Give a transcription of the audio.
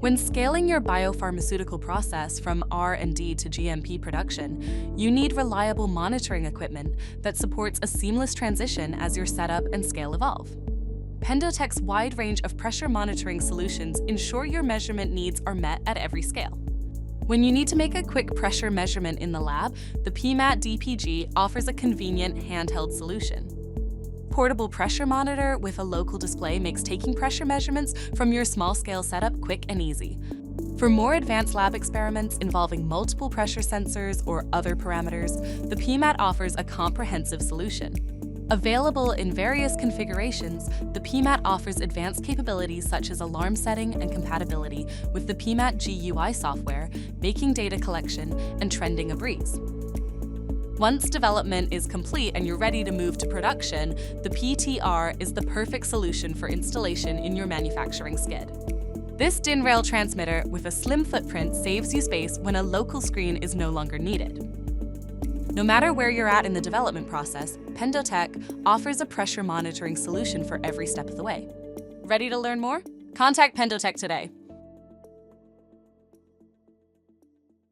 When scaling your biopharmaceutical process from R&D to GMP production, you need reliable monitoring equipment that supports a seamless transition as your setup and scale evolve. PendoTech's wide range of pressure monitoring solutions ensure your measurement needs are met at every scale. When you need to make a quick pressure measurement in the lab, the PMAT DPG offers a convenient handheld solution. Portable pressure monitor with a local display makes taking pressure measurements from your small-scale setup quick and easy. For more advanced lab experiments involving multiple pressure sensors or other parameters, the PMAT offers a comprehensive solution. Available in various configurations, the PMAT offers advanced capabilities such as alarm setting and compatibility with the PMAT GUI software, making data collection and trending a breeze. Once development is complete and you're ready to move to production, the PTR is the perfect solution for installation in your manufacturing skid. This DIN rail transmitter with a slim footprint saves you space when a local screen is no longer needed. No matter where you're at in the development process, PendoTech offers a pressure monitoring solution for every step of the way. Ready to learn more? Contact PendoTech today.